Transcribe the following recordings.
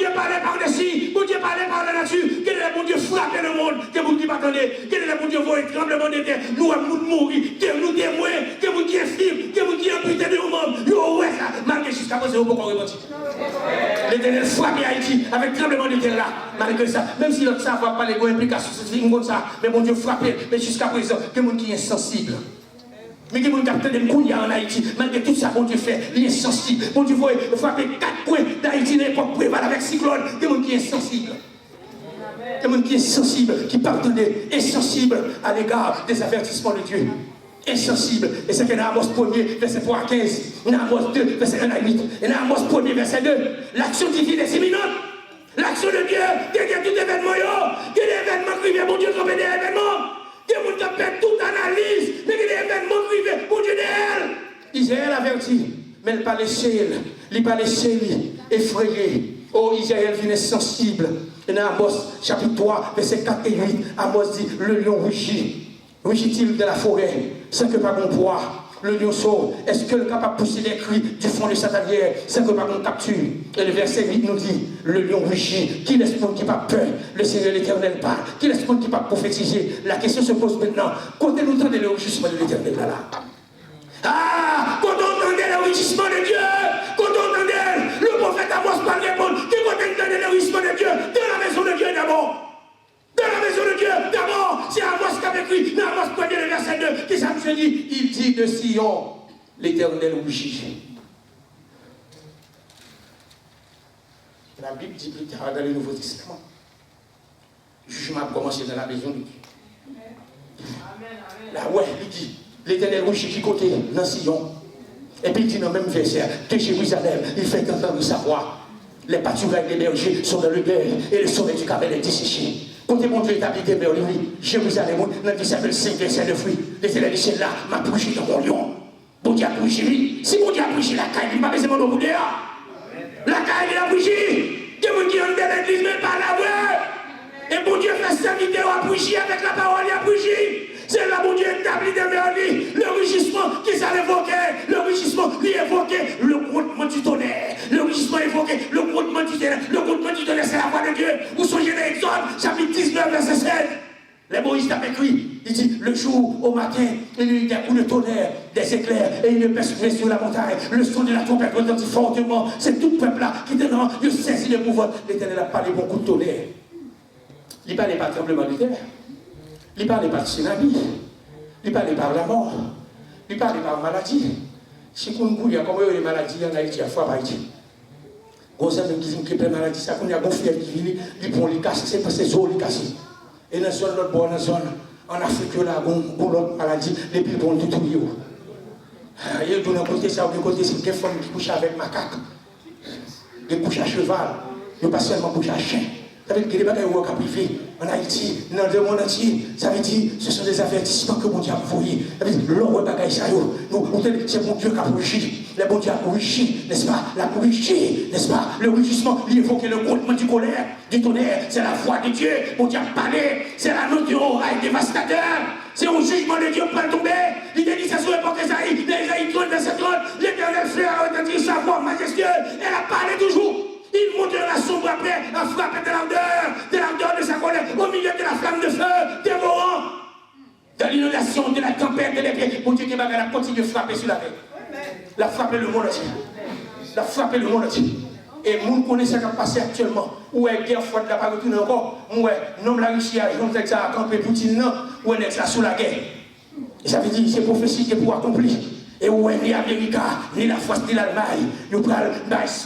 Dieu parle par-dessus, bon Dieu parle par la nature, quel est le bon Dieu frapper le monde, que vous qui m'attendez, quel est le bon Dieu voit un tremblement de terre, nous avons mourir, que nous témoins, que vous qui êtes film, que vous qui êtes putain de nous-mêmes, ouais ça, malgré jusqu'à présent, vous pouvez repentir. L'Éternel frappe Haïti avec tremblement de terre là, malgré ça, même si notre savoir pas les implications, c'est comme ça, mais mon Dieu frappe, mais jusqu'à présent, que monde qui est sensible. Mais que mon capitaine de Mkounia en Haïti, malgré tout ça, bon Dieu fait, il est sensible. Bon Dieu voit frapper 4 coins d'Haïti dans l'époque prévale avec cyclone. Que mon qui est sensible. Que mon qui est sensible, qui pardonne, est sensible à l'égard des avertissements de Dieu. Insensible. Et c'est que dans Amos 1er, verset 3 à 15, dans Amos 2, verset 1 à 8, et dans Amos 1er, verset 2, l'action divine est imminente. L'action de Dieu, derrière tout événement, que l'événement qui vient, bon Dieu, tromper des événements. Que vous avez toute analyse, mais que les événements privés, pour Dieu d'elle. Israël avertit, mais elle pas laissé, il pas laissé effrayé. Oh, Israël vient sensible. Et dans Amos chapitre 3, verset 4 et 8, Amos dit, le lion rugit. Rugit-il de la forêt, sans que pas bon poids. Le lion sauve. Est-ce que le capable de pousser des cris du fond de sa tanière sans que pas bon capture? Et le verset 8 nous dit, le lion rugit. Qui laisse qui pas peur? Le Seigneur l'Éternel parle. Qui laisse qui pas prophétiser? La question se pose maintenant. Quand nous entendons le rugissement de l'Éternel là? Ah! Quand on entendait le rugissement de Dieu, quand on entendait le prophète Amos pas répondre, qui quand on entendait le rugissement de Dieu, dans la maison de Dieu d'abord. Dans la maison de Dieu, d'abord, c'est Amos qui avait écrit, dans Amos 1er, le verset 2, qui ça me dit, il dit de Sion, l'Éternel rugit. La Bible dit plus tard dans le Nouveau Testament, le jugement a commencé dans la maison de Dieu. Là, ouais, il dit, l'Éternel rugit qui côté, dans Sion. Et puis il dit dans le même verset, que Jérusalem, il fait entendre sa voix. Les pâturages des bergers sont dans le deuil, et le sommet du Carmel est desséché. Quand mon Dieu est habité, mais Jérusalem, dans le 5 verset de fruits, l'Éternel dit, là, m'a prêché dans mon lion. Bon Dieu a prêché. Si mon Dieu a prêché la caille, il n'a pas besoin de mon dehors. La caille, il a prêché. Que mon Dieu est dans l'église, mais pas la vraie. Et bon Dieu fait sa vidéo à prêcher avec la parole, il a prêché. C'est là mon Dieu établi devant lui. Le rugissement qui s'est évoqué, le rugissement qui évoquait le grondement du tonnerre. Le rugissement évoqué, le grondement du tonnerre. Le grondement du tonnerre, c'est la voix de Dieu. Vous songez dans Exode, chapitre 19, verset 16. Les Moïse t'a écrit, il dit, le jour au matin, il y a un coup de tonnerre, des éclairs, et une persécution sur la montagne. Le son de la trompette retentit fortement. C'est tout le peuple là qui était dans, il saisit le pouvoir. L'Éternel a parlé beaucoup de tonnerre. Il ne parlait pas de tremblement de terre. Il ne parlait pas de tsunami. Il ne parlait pas de la mort. Il ne parlait pas de maladie. Si vous avez des maladies en Haïti, à fois par Haïti. Vous avez des maladies, ça, il y a des fièvres qui viennent, ils vont les casser, c'est parce que c'est les casser. Et dans la zone, en Afrique, il y a une maladie, les piles vont tout oublier. Il y a d'un côté, ça, de côté, c'est des femmes qui couchent avec macaque. Ils couchent à cheval, ils ne pas seulement couchent à chien. Ça veut dire que les bagages sont privés en Haïti, dans le monde entier. Ça veut dire que ce sont des avertissements que mon Dieu a envoyés. Ça veut dire que l'homme bagaille ça, c'est mon Dieu qui a corrigé. Le bon Dieu a corrigé, n'est-ce pas? La corrigé, n'est-ce pas? Le rugissement, il évoque le grondement du colère, du tonnerre. C'est la voix de Dieu. Mon Dieu a parlé. C'est la note du orail dévastateur. C'est un jugement de Dieu pour le tomber. Il dit ça sur l'époque d'Esaïe. L'Esaïe 30, verset 30. L'Éternel frère a entendu sa voix majestueuse. Elle a parlé toujours. Il monte la sombre après, a frappé de l'ardeur de sa colère, au milieu de la flamme de feu, dévorant. Dans l'inondation, de la tempête, de l'épée, mon Dieu qui va continuer de frapper sur la terre. La frapper le monde entier. La frapper le monde entier. Et nous connaissons ce qui a passé actuellement. Où est guerre forte, la pas retourner encore. Où est non la Russie a campé Poutine, où est ça sous la guerre. Et ça veut dire que c'est prophétie qui est pour accomplir. Et où est ni l'Amérique, ni la France, ni l'Allemagne. Nous parlons,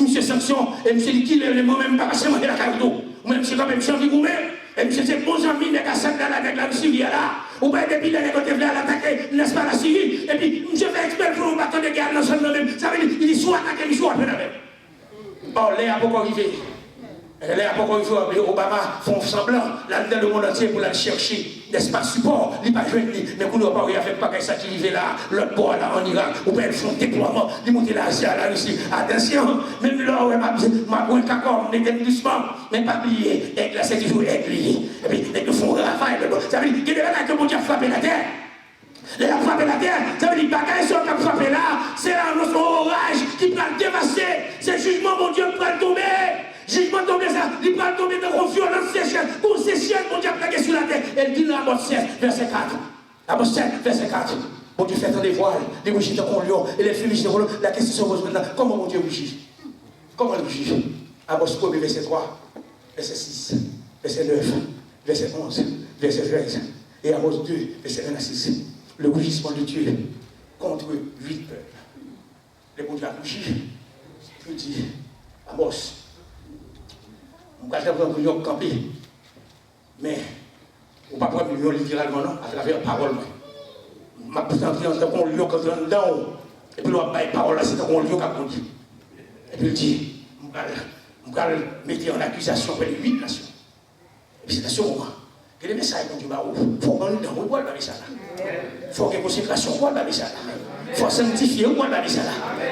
monsieur sanction, et monsieur dit qu'il est moi-même pas passé manger la cardo. Ou même monsieur quand même envie de gourmet. Et monsieur c'est bon ami, mais qu'à ça avec la Syrie là. Ou bien depuis les côtés venus à l'attaquer, n'est-ce pas la Syrie. Et puis monsieur fait exprès pour un bâton de guerre dans son même. Ça veut dire qu'il soit attaqué, soit après même. Bon, les a beaucoup arrivé. Les a beaucoup arrivé. Obama font semblant, là dans le monde entier pour la chercher. N'est-ce pas, support, il n'est pas jeune, mais qu'on n'a pas rien avec pas ça qui arrive là, l'autre bord là en Irak, ou bien ils font déploiement, ils montent là, c'est à la Russie. Attention, même là, ma bonne cacor, on est doucement, mais pas oublier, et là c'est toujours églié. Et puis, ils font Raphaël, ça veut dire qu'il y a des que mon Dieu a frappé la terre. Il a frappé la terre, ça veut dire que les bagages qui ont frappé là, c'est un orage qui peut le dévaster, c'est jugement, mon Dieu, peut le tomber. Jugement tombé il va tomber dans une violence séchelle. Pour ces ciels, mon Dieu, plaqué sur la terre. Elle dit dans Amos 7, verset 4. Amos 7, verset 4. Mon Dieu fait tant des voiles, les rougis comme un lion, et les féministes de la question se pose maintenant, comment mon Dieu rougit? Comment il rougit? Amos 1, verset 3, verset 6, verset 9, verset 11, verset 13, et Amos 2, verset 1 à 6. Le rougissement de Dieu contre 8 peuples. Les bon Dieu a rougi. Je dis, Amos, on va faire un million camper, mais on ne va pas prendre un million littéralement, non, à travers la parole. Je vais entrer dans un lion quand on est dedans, et puis on va faire parole là, c'est dans un lion qui a conduit. Et puis il dit, on va mettre en accusation pour les 8 nations. Et puis c'est à ce moment, que les messages quand Dieu va où? Il faut qu'on ait dans le bois de ça. Il faut qu'il y ait une consécration au bois de ça. Il faut sanctifier au bois de ça.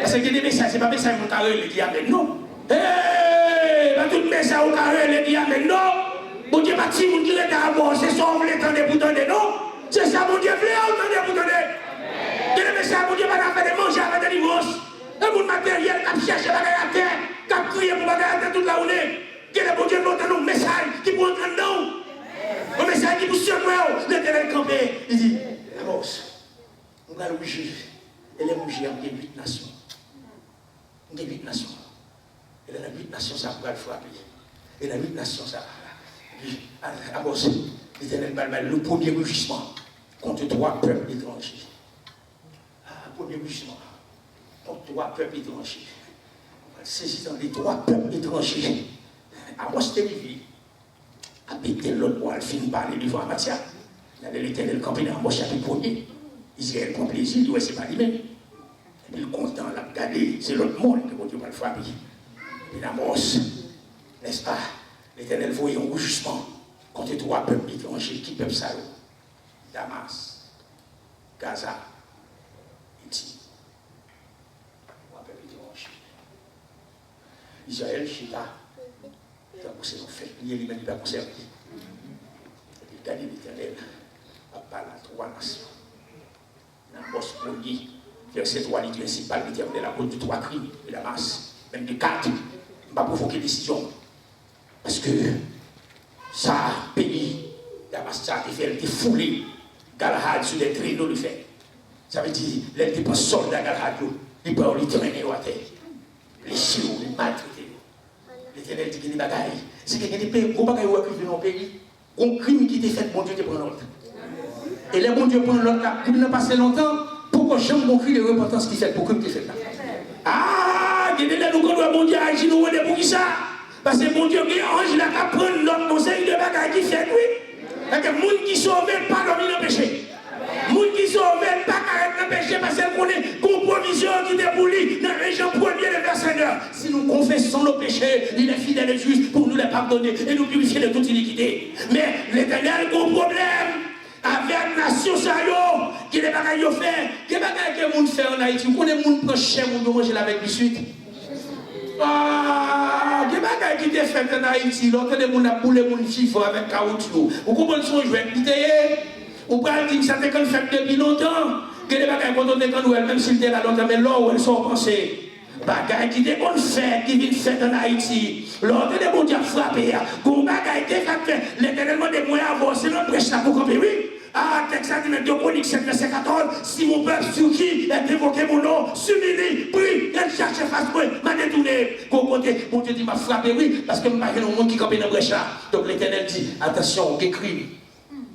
Parce que les messages, ce n'est pas des messages qui ont dit Amen, non. Hé, pas tout message qui ont dit Amen, non. Bon Dieu, pas si vous direz d'abord, c'est ça, on voulait entendre pour donner, non. C'est ça, mon Dieu, voulait entendre pour donner. Et les messages, mon Dieu, va faire des manger avec des divorces. Un monde matériel qui cherche la bagaille à terre, qui a crié pour bagaille à terre toute la journée. Que le bon Dieu nous donne un message qui peut entrer dans nous. Un message qui peut surprendre l'Éternel campé. Il dit, Amos, on va le rougir. Et les rougir, il y a 8 nations. Il y a 8 nations. Et dans les 8 nations, ça va le frapper. Et dans les 8 nations, ça va. Amos, l'Éternel va le premier rougissement contre 3 peuples étrangers. Le premier rougissement contre 3 peuples étrangers. On va saisir dans les 3 peuples étrangers. Amos Télévi a pété l'autre pour le film par les livres en matière. Il y a l'Éternel campé dans Amos chapitre 1er. Israël prend plaisir, il dit, c'est pas lui-même. Et puis il est content, il a regardé, c'est l'autre monde que Dieu va le frapper. Et puis Amos, n'est-ce pas, l'Éternel voyait un rougissement contre 3 peuples étrangers. Qui peuple ça? Damas, Gaza, Haïti. 3 peuples étrangers. Israël, Chita. Il va pousser son fait, il va pas conserver. Et puis, regardez l'Éternel, à parler à 3 nations. Dans le poste premier, verset 3, les principales, l'Éternel à cause de 3 crimes, de la masse, même de 4, il va provoquer décision. Parce que ça, pays, la masse, ça a été foulé, Galahad sur des traîneaux de fer. Ça veut dire, les dépenses soldats Galahad, ils peuvent les traîner à terre, les chiots, les maltraités. L'Éternel dit qu'il y a des bagailles. C'est qu'il y a des pays, gros bagailles qui vivent dans le pays, un crime qui était fait, bon Dieu te prend l'autre. Et les bon Dieu prend l'autre là, il n'a pas passé longtemps, pourquoi j'aime mon cri de repentance qui fait pour que tu fait là. Ah, il y a des gens qui doivent bon Dieu agir, nous on est pour qui ça? Parce que bon Dieu, il ange là qui prend notre conseil de bagailles qui fait, oui. Parce que les gens qui sont sauvés, pas dormir dans le péché. Les gens qui sont sauvés, pas arrêter dans le péché parce qu'ils connaissent compromission qui déboule dans la région première de verset 9. Si nous confessons nos péchés, il est fidèle et juste pour nous les pardonner et nous purifier de toute iniquité. Mais l'Éternel a un problème avec la nation qui est des bagailles fait. Quel bagaille que les gens font en Haïti? Vous connaissez les gens qui prennent cher pour manger avec du suite? Ah, quel bagaille qui est fait en Haïti? L'autre des gens a boulé mon chiffre avec caoutchouc. Vous comprenez son jouet? Ou pas dire que ça fait fait depuis longtemps. Que les bagailles qu'on donne quand nous, même s'il était là longtemps, mais là où elles sont pensées. Bagaille qui est bonne fête, qui vient faire en Haïti. L'autre des bons dieux frappés. Qu'on bagaille qui est fait, l'éternellement des moyens avancés, l'on prêche ça pour camper, oui. Ah, texte dit, mais de Chronique 7, verset 14, si mon peuple sur qui est évoqué mon nom, s'humilie, prie, elle cherche face moi, m'a détourné. Qu'on côté, mon Dieu dit, m'a frappé, oui, parce que je ne monde qui campe dans le brèche là. Donc l'éternel dit, attention, des crimes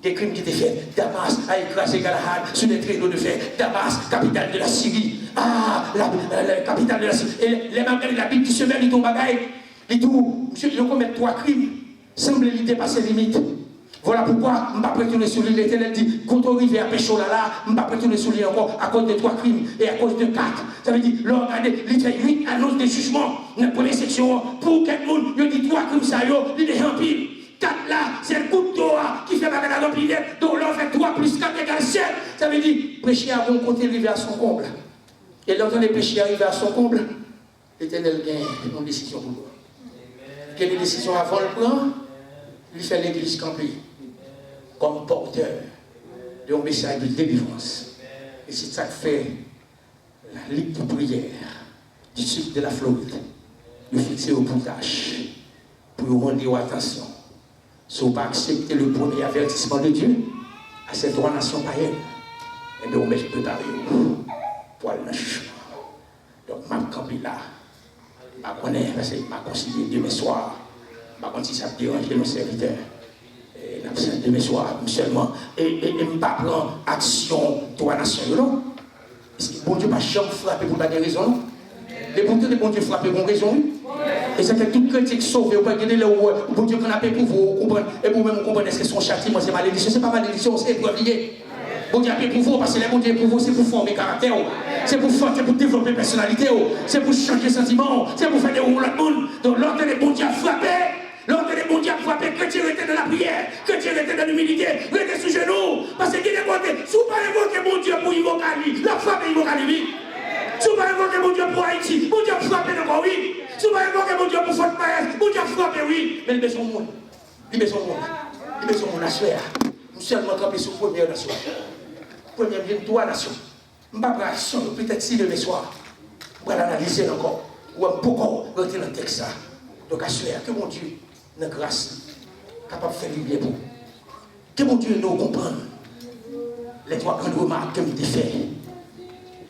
qui étaient faits. Damas a écrasé Galahad sur des traîneaux de fer. Damas, capitale de la Syrie. Ah, la capitale de la Syrie. Et les membres de la Bible qui se mettent dans le bagaille, ils disent, ils commettent 3 crimes. Semble lui dépasser les limites. Voilà pourquoi je ne vais pas prétendre sur lui. L'Éternel dit, quand on arrive à pécher là, je ne vais pas prétendre sur lui encore à cause de 3 crimes et à cause de 4. Ça veut dire, là, regardez, il fait 8 annonces de jugement dans la première section. Pour quelqu'un, il dit 3 crimes, ça y est, il est rempli. 4 là, c'est le coup de Torah qui fait bagarre dans l'opiniette. Donc là, on fait 3 plus 4 égale 7. Ça veut dire, péché à bon côté, arriver à son comble. Et lorsqu'on est péché arrivé à son comble, l'Éternel gagne une décision pour nous. Quelle décision avant le plan? Il fait l'église camper comme porteur d'un message de délivrance. Et c'est ça que fait la ligue de prière du sud de la Floride. Nous fixer au poutage pour vous rendre attention. Si vous ne pas accepter le premier avertissement de Dieu à ces trois nations païennes, et bien, vous mettez préparé pour aller dans le jugement. Donc, je vais camper là. Je connais, parce que je considère demain soir, je vais si ça me dérange nos serviteurs. Demain soir, seulement. Et je ne vais pas prendre action trois nations, non? Parce que bon Dieu n'a pas jamais frappé pour pas de raison, non? Les bons Dieu, bon Dieu frappé pour raison. Et c'est que tout chrétien sauvé, vous pouvez regarder le bon Dieu qu'on a fait pour vous comprendre. Et vous-même, vous comprenez ce que son châtiment, c'est malédiction. Ce n'est pas malédiction, c'est épreuve liée. Bon Dieu a fait pour vous, parce que les bon Dieu pour vous, c'est pour former caractère. C'est pour développer personnalité. C'est pour changer sentiment. C'est pour faire des roues de monde. Donc, l'ordre des bon Dieu a frappé. L'ordre des bon Dieu a frappé. Chrétien était dans la prière. Chrétien était dans l'humilité. Restez sous genoux. Parce que qui est côté, si vous ne pas invoquer mon Dieu pour invoquer, la frappe est invoquée. Si vous ne pas invoquer mon Dieu pour Haïti, mon Dieu a frappé encore, oui. Si vous ne pas invoquer mon Dieu pour Fort Myers, mon Dieu a frappé, oui. Mais il met son monde. Il met son monde. Il met son monde à soi. Nous seulement camper sur la première nation. Première vient trois nations. Je ne vais pas action, peut-être si demain soir, je vais l'analyser encore. Ou pourquoi rentrer dans le texte. Donc à soi, que mon Dieu, dans grâce, capable de faire du bien pour vous. Que mon Dieu nous comprenne. Les trois grandes remarques que je fait.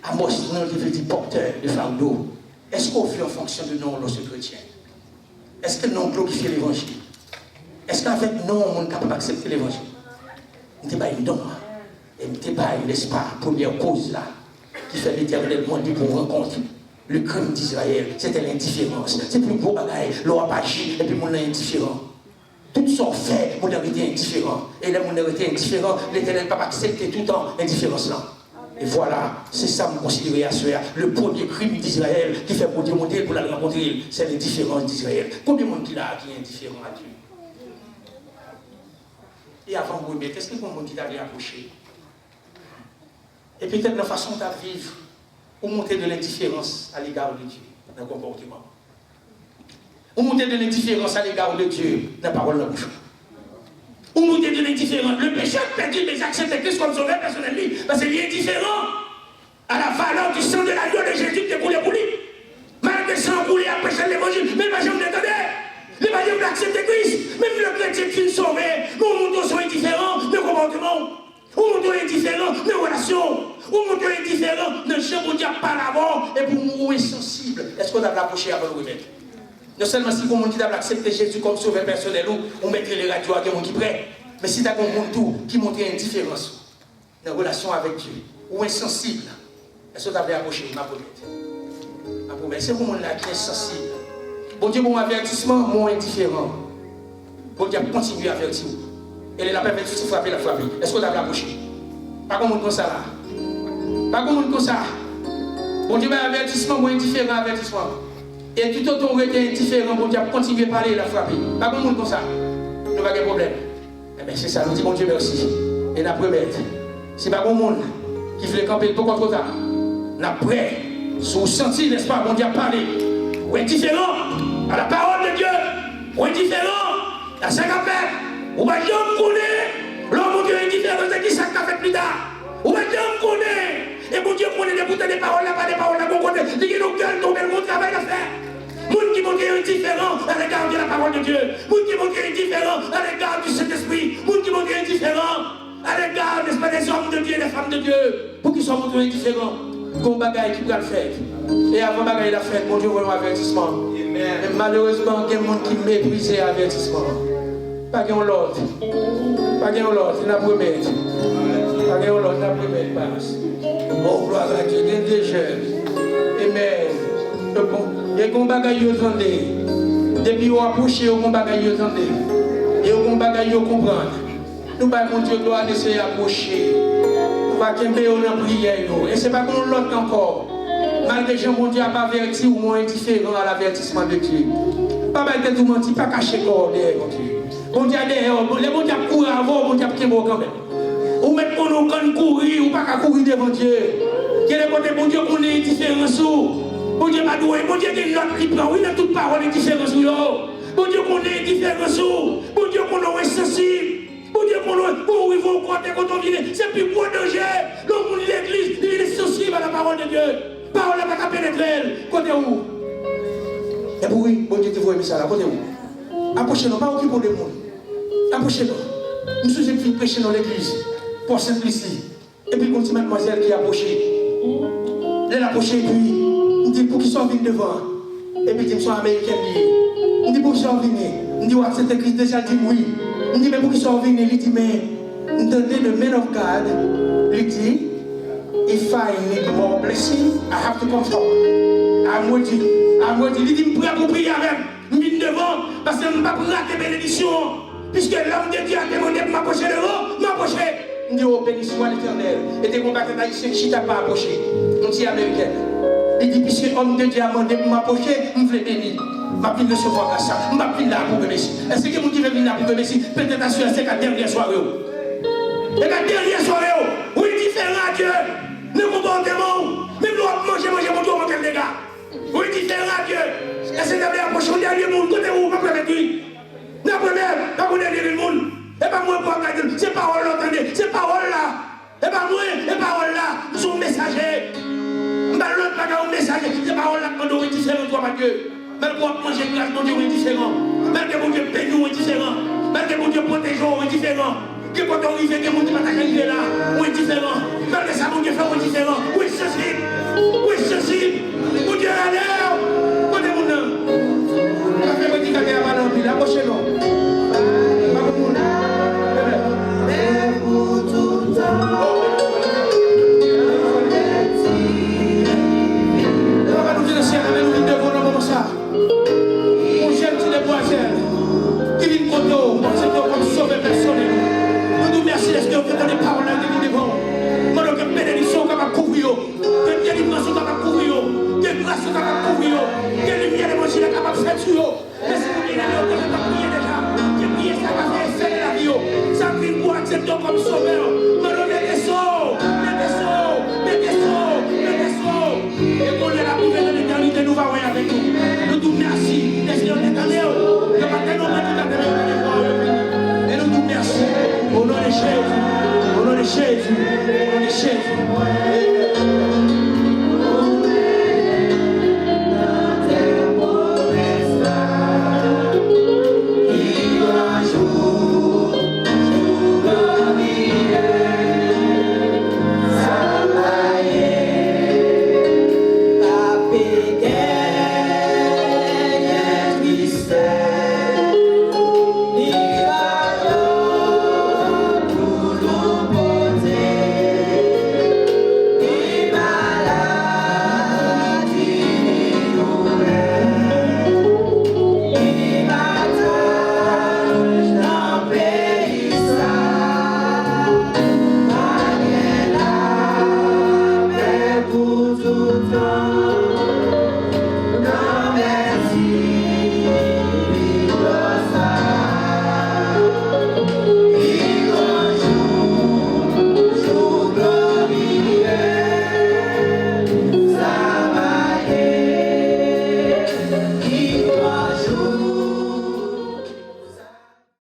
Amos, nous devons dire porteur de fardeau. Est-ce qu'on fait en fonction de nous, lorsque chrétiens? Est-ce que nous glorifions l'évangile? Est-ce qu'avec nous, on est capable d'accepter l'évangile? Nous ne sommes pas une don. Et nous ne sommes pas, n'est-ce pas, première cause là, qui fait l'Éternel demander pour rencontrer le crime d'Israël. C'était l'indifférence. C'est plus gros bagaille. L'on a pas agi, et puis on est indifférent. Tout ce qu'on fait, on a été indifférent. Et là, on a été indifférent, l'Éternel ne peut pas accepter tout le temps l'indifférence là. Et voilà, c'est ça que je considère à ce le premier crime d'Israël qui fait pour Dieu monter pour la rencontrer, c'est l'indifférence d'Israël. Combien de monde qui est indifférent à Dieu? Et avant de vous remettre, qu'est-ce que vous monde qui t'a approché? Et peut-être la façon de vivre, ou monter de l'indifférence à l'égard de Dieu dans le comportement. Ou monter de l'indifférence à l'égard de Dieu dans la parole de la bouche. Ou monter de l'indifférence. Le péché a perdu, mais accepter Christ comme sauveur personnel, parce qu'il est indifférent à la valeur du sang de l'agneau de Jésus qui est coulé pour lui. Malgré le sang coulé à prêcher l'évangile, même pas jamais d'entendre. Les pas d'accepter Christ. Même le chrétien qui est sauvé, nous montons indifférents de comportement. Ou montons indifférents de relations. Ou montons indifférents de gens pour dire par l'avant et pour mourir sensible. Est-ce qu'on a l'approché avant de remettre? Non seulement si vous avez accepté Jésus comme sauveur personnel, ou mettre les radios à quelqu'un qui prêt, mais si vous avez un monde qui montre une indifférence dans la relation avec Dieu, ou insensible, est-ce que vous avez approché ma promesse? C'est pour monde là qui est insensible. Bon Dieu, mon avertissement, mon indifférent. Bon Dieu, continue à avertir. Et la permet de frapper, la frapper. Est-ce que vous avez approché? Pas comme ça là. Pas comme ça. Bon Dieu, mon avertissement, mon indifférent avertissement. Et tout autant on était indifférent, bon Dieu, continuer à parler, la frapper. Pas comme ça. Nous n'avons pas de problème. Eh bien, c'est ça, nous disons, bon Dieu, merci. Et nous promettons. C'est pas bon monde qui veut camper pour contre ça. Nous prêt, si vous sentez, n'est-ce pas, bon Dieu, parler. Ou indifférent à la parole de Dieu. Ou indifférent à ce qu'on fait. Ou pas Dieu connaît. L'homme Dieu est indifférent, c'est qui ça qu'a fait plus tard. Ou pas Dieu connaît. Et bon Dieu connaît des boutons des paroles là, pas des paroles là, bon côté. Il y a nos gueules tombées, mon travail à faire. Moun qui montre indifférent à l'égard de la parole de Dieu. Moun qui montre indifférent à l'égard du Saint-Esprit. Moun qui montre indifférent à l'égard, n'est-ce pas, des hommes de Dieu et des femmes de Dieu. Pour qu'ils soient montrés indifférents. Comme bagaille qui doit le faire. Et avant bagaille la fête, mon Dieu voit un avertissement. Et malheureusement, il y a des gens qui méprisent l'avertissement. Pas qu'il y ait l'autre. Pas qu'il y ait l'autre, il n'a pas promis. Pas qu'il y ait l'autre, il n'a pas promis. Oh, gloire à Dieu, il y a des jeunes. Amen. Il y a des bagailles qui entendent. Depuis qu'on approche, il y a des bagailles qui entendent. Il y a des bagailles qui comprennent. Nous, mon Dieu, doit laisser approcher. Nous ne pouvons pas en prière. Et ce n'est pas comme l'autre encore. Malgré que mon Dieu n'a pas averti ou moins indifférent à l'avertissement de Dieu. Pas mal de tout mentir, pas cacher corps derrière mon Dieu. Mon Dieu derrière, les bon Dieu court avant, mon Dieu qui est bon quand même. Ou mettre pour nous courir, ou pas courir devant Dieu. Quel est le bon Dieu qu'on est indifférent sous? Bon Dieu m'a doué, bon Dieu qui est notre qui prend, oui, il a toute parole indifférent sous. Bon Dieu qu'on est indifférent sous. Bon Dieu qu'on est sensible. Bon Dieu qu'on est, pour il faut croire quand on vient, c'est plus gros danger. L'homme de l'église, il est sensible à la parole de Dieu. Parole n'a pas pénétrer. Côté où? Et pour oui, bon Dieu qui vous aime ça là, côté où? Approchez-nous, pas occuper de monde. Approchez-nous. Nous sommes qui prêcher dans l'église pour simplicité. Et puis, continue mademoiselle qui approche. Elle approche et puis, on dit pour qu'ils soient venus devant. Et puis, ils sont américains. On dit pour qu'ils soient venus. On dit, ouais, c'est écrit déjà, dit oui. On dit, mais pour qu'ils soient venus, il dit, mais, entendez, le man of God, il dit, if I need more blessing, I have to come forward. À moi, il dit, je prie pour prier avec. Je viens devant, parce que je ne peux pas rater bénédiction. Puisque l'homme de Dieu a demandé de m'approcher de vous, m'approcher. Je dis, oh, béni soit l'Éternel. Et des combattants haïtiens qui n'ont pas approché. On dit américaine. Il dit, puisque l'homme de Dieu a demandé de m'approcher, je veux bénir. Je vais recevoir grâce. Je vais là pour Messie. Est-ce que vous dites venir là pour Messie? Peut-être que c'est la dernière soirée. Et la dernière soirée, oui, différent à Dieu. Ne comportement. Même l'autre manger mon tour, mon les gars. Oui, différent à Dieu. Et c'est la approche au dernier monde. Côté où, ma première vie. La première, pas pour le dernier monde. Et pas moi pour regarder. Ces paroles, entendez. Ces paroles là. Et pas moi, ces paroles là. Nous sommes messagers. Nous pas l'autre pas un messager. Ces paroles là, on est différents, toi, ma Dieu. Malgré que manger grâce, mon Dieu, est différent. Malgré que mon Dieu bénit, est différent. Malgré que mon Dieu protège, est différent. Que quand on arrive, que mon Dieu va t'arriver là, est différent. Malgré ça, mon Dieu fait, est différent. Oui, sensible. Oui, sensible. Mon Dieu, allez. Côté mon nom. La femme me dit qu'elle est à ma langue, la prochaine non. Mais pour tout temps. On va nous dire le ciel, nous nous devons comme ça. Mon jeune petit demoiselle, qui vient contre nous, comme sauver personne. Nous nous merci de ce que vous faites dans les paroles qui viennent devant. Nous que bénédiction capable de couvrir, que délivrance capable de couvrir, que grâce capable de couvrir, que lumière de l'évangile capable de faire sur eux. Mais si vous voulez, vous avez prié déjà, que prier ça va faire effet de la vie. Ça vient pour accepter comme sauveur. Nous mettez ça, mettez ça, mettez ça, mettez ça. Et qu'on est la prière de l'éternité, nous va voir avec nous. Nous nous merci. Est-ce qu'on est allé? Le matin, nous et nous nous merci. Au nom de Jésus, au nom de Jésus, au nom de Jésus.